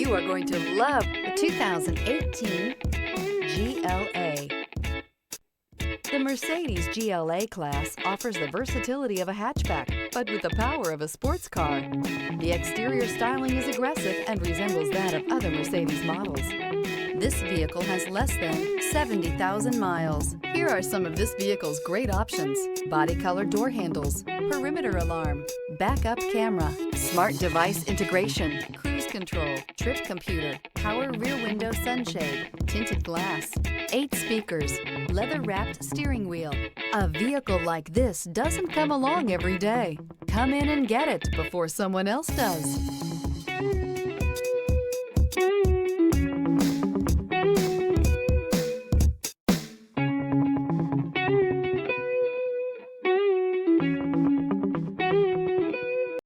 You are going to love the 2018 GLA. The Mercedes GLA class offers the versatility of a hatchback, but with the power of a sports car. The exterior styling is aggressive and resembles that of other Mercedes models. This vehicle has less than 70,000 miles. Here are some of this vehicle's great options: body color door handles, perimeter alarm, backup camera, smart device integration, cruise control, trip computer, power rear window sunshade, tinted glass, 8 speakers, leather-wrapped steering wheel. A vehicle like this doesn't come along every day. Come in and get it before someone else does.